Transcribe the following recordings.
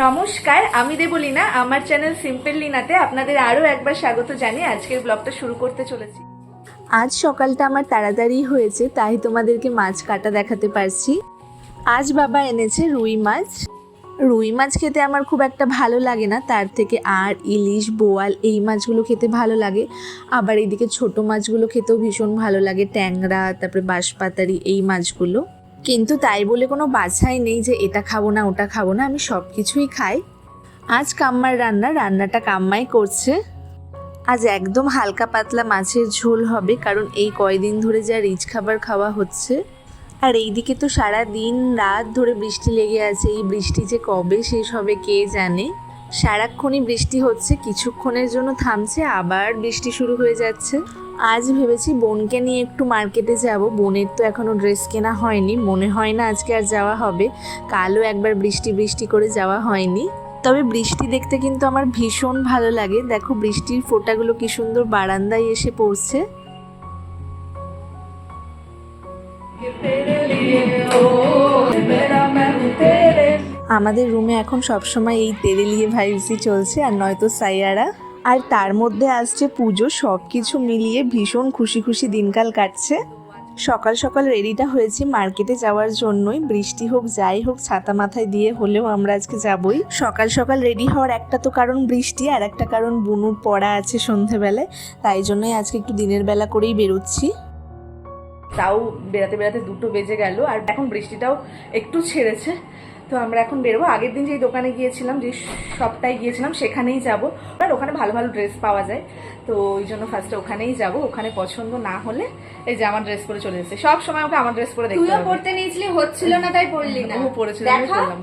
নমস্কার, আমি দেবলীনা। আমার চ্যানেল সিম্পল লিনাতে আপনাদের আরও একবার স্বাগত জানিয়ে আজকের ব্লগটা শুরু করতে চলেছি। আজ সকালটা আমার তাড়াতাড়ি হয়েছে, তাই তোমাদেরকে মাছ কাটা দেখাতে পারছি। আজ বাবা এনেছে রুই মাছ। রুই মাছ খেতে আমার খুব একটা ভালো লাগে না, তার থেকে আর ইলিশ, বোয়াল এই মাছগুলো খেতে ভালো লাগে। আবার এইদিকে ছোট মাছগুলো খেতেও ভীষণ ভালো লাগে, ট্যাংরা, তারপরে বাঁশপাতারি এই মাছগুলো। কিন্তু তাই বলে কোনো বাছাই নেই যে এটা খাবো না ওটা খাবো না, আমি সব কিছুই খাই। আজ কাম্মার রান্নাটা কাম্মাই করছে। আজ একদম হালকা পাতলা মাছের ঝোল হবে, কারণ এই কয়দিন ধরে যা রিচ খাবার খাওয়া হচ্ছে। আর এইদিকে তো সারা দিন রাত ধরে বৃষ্টি লেগে আছে। এই বৃষ্টি যে কবে শেষ হবে কে জানে। সারাক্ষণই বৃষ্টি হচ্ছে, কিছুক্ষণের জন্য থামছে, আবার বৃষ্টি শুরু হয়ে যাচ্ছে। আজ ভেবেছি বোনকে নিয়ে একটু মার্কেটে যাব। বোনের তো এখনও ড্রেস কেনা হয়নি, মনে হয় না আজকে আর যাওয়া হবে। কালও একবার বৃষ্টি করে যাওয়া হয়নি। তবে বৃষ্টি দেখতে কিন্তু আমার ভীষণ ভালো লাগে। দেখো বৃষ্টির ফোঁটাগুলো কি সুন্দর বারান্দায় এসে পড়ছে। আমাদের রুমে এখন সবসময় এই তেরেলিয়ে ভাইবসই চলছে, আর নয়তো সাইয়ারা। আর তার মধ্যে আসছে পুজো, সব কিছু মিলিয়ে ভীষণ খুশি দিনকাল কাটছে। সকাল সকাল রেডিটা হয়েছি মার্কেটে যাওয়ার জন্যই। বৃষ্টি হোক যাই হোক ছাতা মাথায় দিয়ে হলেও আমরা আজকে যাবই। সকাল সকাল রেডি হওয়ার একটা তো কারণ বৃষ্টি, আর একটা কারণ বুনুর পড়া আছে সন্ধেবেলায়, তাই জন্যই আজকে একটু দিনের বেলা করেই বেরোচ্ছি। তাও বেড়াতে 2টো বেজে গেল, আর এখন বৃষ্টিটাও একটু ছেড়েছে। তো আমরা এখন বেরোবো। আগের দিন যেই দোকানে গিয়েছিলাম, যে শপটায় গিয়েছিলাম, সেখানেই যাব। আর ওখানে ভালো ভালো ড্রেস পাওয়া যায়, তো ওই জন্য ফার্স্টে ওখানেই যাব। ওখানে পছন্দ না হলে এই যে আমার ড্রেস পরে চলে এসেছে। সব সময় ওকে আমার ড্রেস পরে দেখতে হবে। তুইও পড়তে নিয়েছিলি, হচ্ছিল না তাই পড়লি না। ও পরেছিল, আমি পরলাম।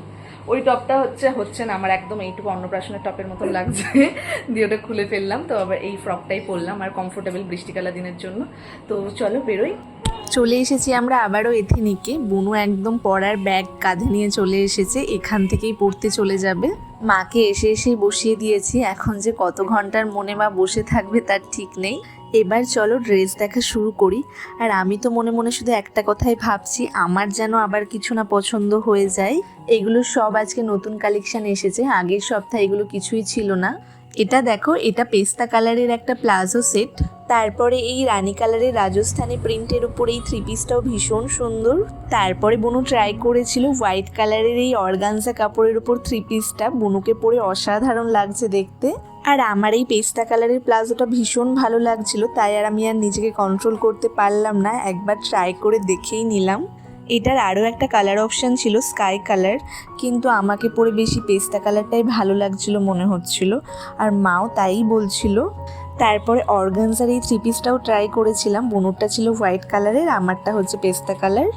ওই টপটা হচ্ছে না আমার, একদম এইটুকু অন্নপ্রাশনের টপের মতো লাগছে, দিয়ে ওটা খুলে ফেললাম। তো আবার এই ফ্রকটাই পরলাম, আর কমফোর্টেবল বৃষ্টিকালা দিনের জন্য। তো চলো বেরোই। চলে এসেছি আমরা আবারও এথেনিকে। বুনু একদম পড়ার ব্যাগ কাঁধে নিয়ে চলে এসেছে, এখান থেকেই পড়তে চলে যাবে। মাকে এসেই বসিয়ে দিয়েছি। এখন যে কত ঘন্টার মনে মা বসে থাকবে তার ঠিক নেই। এবার চলো ড্রেস দেখা শুরু করি। আর আমি তো মনে মনে শুধু একটা কথাই ভাবছি, আমার যেন আবার কিছু না পছন্দ হয়ে যায়। এগুলো সব আজকে নতুন কালেকশন এসেছে, আগের সপ্তাহে এগুলো কিছুই ছিল না। এটা দেখো, এটা পেস্তা কালারের একটা প্লাজো সেট। তারপরে এই রানী কালারের রাজস্থানি প্রিন্টের উপর এই 3 পিসটাও ভীষণ সুন্দর। তারপরে বুনু ট্রাই করেছিল হোয়াইট কালারের এই অর্গানজা কাপড়ের উপর 3 পিসটা। বুনুকে পরে অসাধারণ লাগছে দেখতে। আর আমার এই পেস্তা কালারের প্লাজোটা ভীষণ ভালো লাগছিল, তাই আর আমি আর নিজেকে কন্ট্রোল করতে পারলাম না, একবার ট্রাই করে দেখেই নিলাম। এটার আরও একটা কালার অপশান ছিল স্কাই কালার, কিন্তু আমাকে পরে বেশি পেস্তা কালারটাই ভালো লাগছিল মনে হচ্ছিল, আর মাও তাই বলছিল। তারপরে অর্গানজার এই 3 পিসটাও ট্রাই করেছিলাম। বুনুরটা ছিল হোয়াইট কালারের, আমারটা হচ্ছে পেস্তা কালার।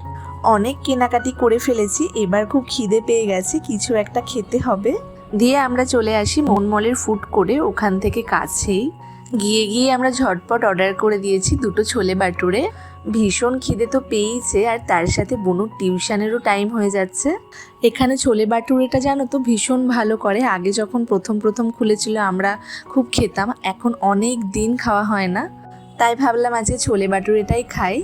অনেক কেনাকাটি করে ফেলেছি, এবার খুব খিদে পেয়ে গেছে, কিছু একটা খেতে হবে। দিয়ে আমরা চলে আসি মনমলের ফুড করে, ওখান থেকে কাছেই। গিয়ে আমরা ঝটপট অর্ডার করে দিয়েছি 2টো ছোলে বাটুরে। ভীষণ খিদে তো পেয়েছে, আর তার সাথে বুনুর টিউশনেরও টাইম হয়ে যাচ্ছে। এখানে ছোলে বাটুরেটা জানো তো ভীষণ ভালো করে। আগে যখন প্রথম খুলেছিল আমরা খুব খেতাম, এখন অনেক দিন খাওয়া হয় না, তাই ভাবলাম আজকে ছোলে বাটুরেটাই খাই।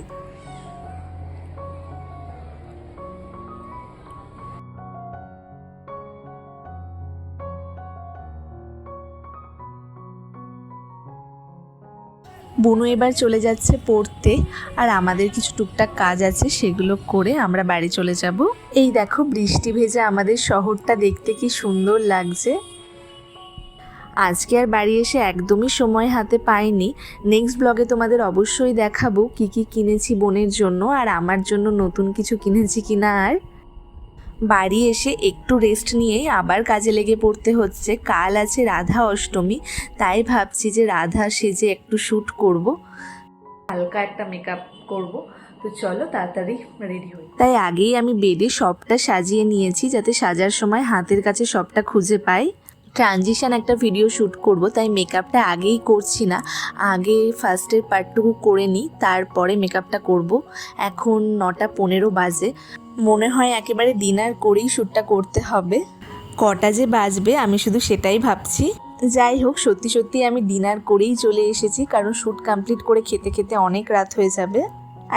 বুনু এবার চলে যাচ্ছে পড়তে, আর আমাদের কিছু টুকটাক কাজ আছে, সেগুলো করে আমরা বাড়ি চলে যাব। এই দেখো বৃষ্টি ভেজা আমাদের শহরটা দেখতে কি সুন্দর লাগছে। আজকে আর বাড়ি এসে একদমই সময় হাতে পাইনি। নেক্সট ব্লগে তোমাদের অবশ্যই দেখাবো কি কিনেছি বোনের জন্য, আর আমার জন্য নতুন কিছু কিনেছি কিনা। আর বাড়ি এসে একটু রেস্ট নিয়েই আবার কাজে লেগে পড়তে হচ্ছে। কাল আছে রাধা অষ্টমী, তাই ভাবছি যে রাধা সেজে একটু শ্যুট করব, হালকা একটা মেকআপ করব। তো চলো তাড়াতাড়ি রেডি হই। তাই আগেই আমি বেডে সবটা সাজিয়ে নিয়েছি, যাতে সাজার সময় হাতের কাছে সবটা খুঁজে পাই। ট্রানজিশন একটা ভিডিও শ্যুট করব, তাই মেকআপটা আগেই করছি না, আগে ফার্স্টের পার্টটুকু করে নিই, তারপরে মেকআপটা করব। এখন 9:15 বাজে, মনে হয় একেবারে ডিনার করেই শ্যুটটা করতে হবে। কটা যে বাজবে আমি শুধু সেটাই ভাবছি। যাই হোক, সত্যি আমি ডিনার করেই চলে এসেছি, কারণ শ্যুট কমপ্লিট করে খেতে অনেক রাত হয়ে যাবে।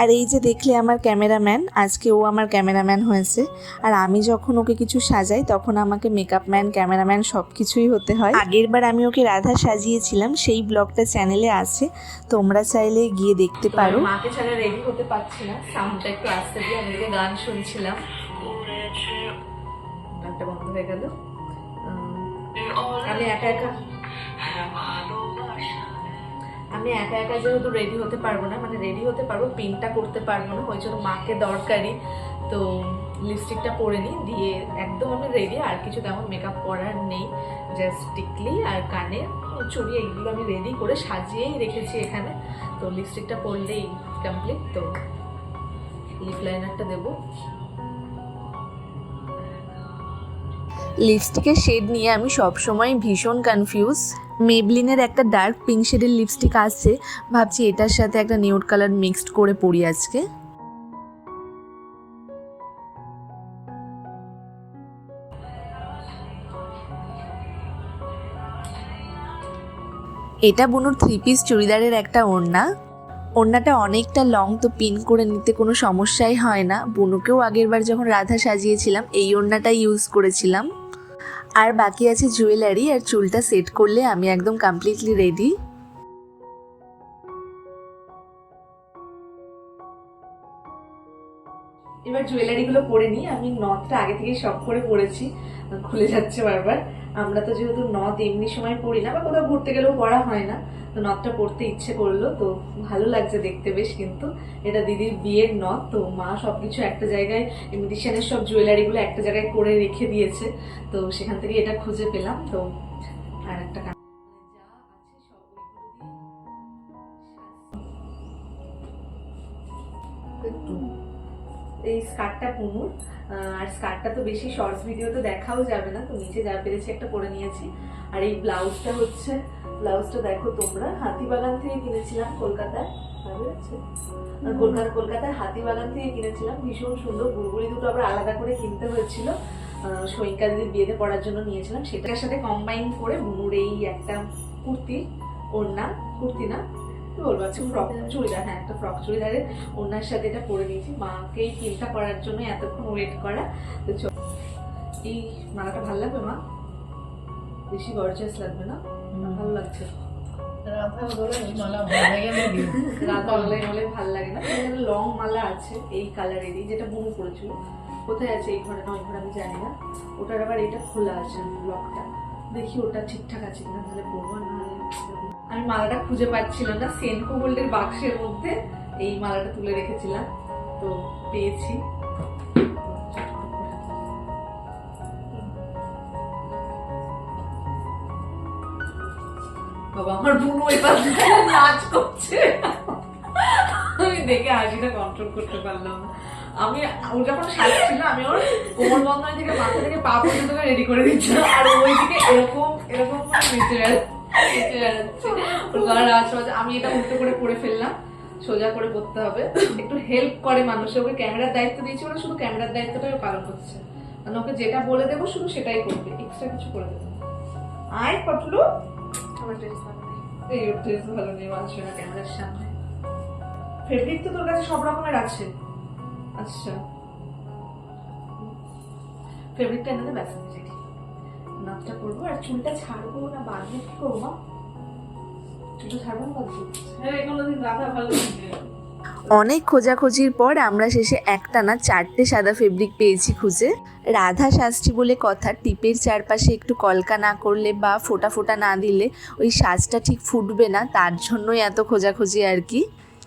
আর এই যে দেখলে আমার ক্যামেরাম্যান, আজকে ও আমার ক্যামেরাম্যান হয়েছে। আর আমি যখন ওকে কিছু সাজাই তখন আমাকে মেকআপ ম্যান, ক্যামেরাম্যান সব কিছুই হতে হয়। আগের বার আমি ওকে রাধা সাজিয়েছিলাম, সেই ব্লগটা চ্যানেলে আছে, তোমরা চাইলে গিয়ে দেখতে পারো। মাকে ছাড়া রেডি হতে পারছি না, সাউন্ডটা একটু আসতে দিয়ে আমি এদিকে গান শুনছিলাম, গানটা বন্ধ হয়ে গেল। আমি একা একা যেহেতু রেডি হতে পারবো না, মানে রেডি হতে পারবো, পিনটা করতে পারবো না, ওই জন্য মাকে দরকারি। তো লিপস্টিকটা পরে নিই, দিয়ে একদম আমি রেডি, আর কিছু তেমন মেকআপ করার নেই, জাস্ট টিকলি আর কানে চুড়ি এইগুলো আমি রেডি করে সাজিয়েই রেখেছি এখানে। তো লিপস্টিকটা পরলেই কমপ্লিট। তো লিপ লাইনারটা দেবো। লিপস্টিকের শেড নিয়ে আমি সবসময় ভীষণ কনফিউজ। মেবলিনের একটা ডার্ক পিঙ্ক শেডের লিপস্টিক আছে, ভাবছি এটার সাথে একটা নিউড কালার মিক্সড করে পরি আজকে। এটা বুনুর 3 পিস চুড়িদারের একটা ওড়না। ওড়নাটা অনেকটা লং, তো পিন করে নিতে কোনো সমস্যাই হয় না। বুনুকেও আগের বার যখন রাধা সাজিয়েছিলাম এই ওড়নাটাই ইউজ করেছিলাম। আর বাকি আছে জুয়েলারি, আর চুলটা সেট করলে আমি একদম কমপ্লিটলি রেডি। এবার জুয়েলারিগুলো পরে নিই। আমি নথটা আগে থেকেই শখ করে পরেছি, খুলে যাচ্ছে বারবার। আমরা তো যেহেতু নথ এমনি সময় পরি না, বা কোথাও ঘুরতে গেলেও পরা হয় না, তো নথটা পরতে ইচ্ছে করলো, তো ভালো লাগছে দেখতে বেশ। কিন্তু এটা দিদির বিয়ের নথ, তো মা সবকিছু একটা জায়গায়, ইমিটেশনের সব জুয়েলারিগুলো একটা জায়গায় করে রেখে দিয়েছে, তো সেখান থেকে এটা খুঁজে পেলাম। তো আর একটা এই স্কার্টটা পুনুর, আর স্কার্টটা তো বেশি শর্টস ভিডিওতে দেখাও যাবে না, তো নিচে যা পেরেছি একটা পরে নিয়েছি। আর এই ব্লাউজটা হচ্ছে, ব্লাউজটা দেখো তোমরা, হাতিবাগান থেকে কিনেছিলাম কলকাতায়, কলকাতার হাতিবাগান থেকে কিনেছিলাম, ভীষণ সুন্দর। গুড়গুড়ি দুটো আবার আলাদা করে কিনতে হয়েছিল, সৈনিকা দিদির বিয়েতে পরার জন্য নিয়েছিলাম। সেটার সাথে কম্বাইন করে বুনুর এই একটা কুর্তি, ওড়না, কুর্তি না কি বলবো, আচ্ছা ফ্রক চুড়িদার, হ্যাঁ একটা ফ্রক চুড়িদারের ওনার সাথে এটা পরে নিয়েছি। মাকে এই পিনটা করার জন্য এতক্ষণ ওয়েট করা। তো এই মালাটা ভালো লাগবে মা? বেশি গর্জিয়াস লাগবে না? ভালো লাগছে, ভাল লাগে না। লং মালা আছে এই কালারেরই, যেটা বুনু করেছিল, কোথায় আছে এই ঘরে না ওই ঘরে আমি জানি না। ওটার আবার এটা খোলা আছে ব্লকটা, দেখি ওটা ঠিকঠাক আছে কিনা, তাহলে পরবো। না আমি মালাটা খুঁজে পাচ্ছিলাম না, সেনকো গোল্ডের বাক্সের মধ্যে এই মালাটা তুলে রেখেছিলাম, তো পেয়েছি। বাবা আমার বুনু এবার নাচ করছে, আমি দেখে হাসিটা কন্ট্রোল করতে পারলাম না। আমি ও যখন সাজছিল আমি ওর কোমর বন্ধনী থেকে মাথা থেকে পা পর্যন্ত রেডি করে দিচ্ছিলাম, আর ওইদিকে এরকম এরকম নিচে বেড়াচ্ছে ওর গলার আওয়াজ। আমি এটা উল্টো করে পরে ফেললাম, সোজা করে পড়তে হবে। একটু হেল্প করে মানুষের, ওকে ক্যামেরার দায়িত্ব দিয়েছি, ওরা শুধু ক্যামেরার দায়িত্বটাই পালন করছে, মানে ওকে যেটা বলে দেবো শুধু সেটাই করবে, এক্সট্রা কিছু করে দেবো। আয় পটলু, আমার ড্রেস ভালো নেই, এই ওর ড্রেস ভালো নেই, আসবে না ক্যামেরার সামনে। ফেব্রিক তো তোর কাছে সব রকমের আছে, আচ্ছা ফেব্রিকটা এনে ব্যাস রেডি। নাচটা করবো, আর চুলটা ছাড়বো না বাঁধবো, কি করবো মা? চুলটা ছাড়বো না বাঁধবো? হ্যাঁ এগুলো দিন রাখা ভালো। অনেক খোঁজাখুঁজির পর আমরা শেষে একটানা 4টে সাদা ফেব্রিক পেয়েছি খুঁজে। রাধা সাজছি বলে কথা, টিপের চারপাশে একটু কলকা না করলে বা ফোটা ফোটা না দিলে ওই সাজটা ঠিক ফুটবে না, তার জন্যই এত খোঁজাখুঁজি আর কি।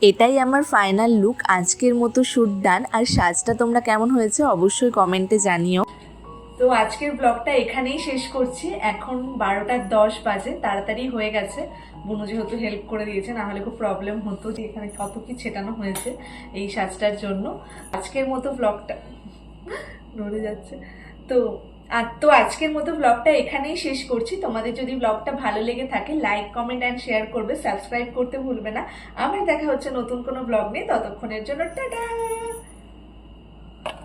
এটাই আমার ফাইনাল লুক। আজকের মতো শুট ডান। আর সাজটা তোমরা কেমন হয়েছে অবশ্যই কমেন্টে জানিও। তো আজকের ব্লগটা এখানেই শেষ করছি, এখন 12:10 বাজে, তাড়াতাড়ি হয়ে গেছে। বুনু যেহেতু হেল্প করে দিয়েছে, না হলে খুব প্রবলেম হতো যে এখানে কত কি ছেটানো হয়েছে এই সাজটার জন্য। আজকের মতো ব্লগটা নড়ে যাচ্ছে, তো আজকের মতো ব্লগটা এখানেই শেষ করছি। তোমাদের যদি ব্লগটা ভালো লেগে থাকে লাইক, কমেন্ট অ্যান্ড শেয়ার করবে, সাবস্ক্রাইব করতে ভুলবে না। আবার দেখা হচ্ছে নতুন কোনো ব্লগ নিয়ে, ততক্ষণের জন্য টাটা।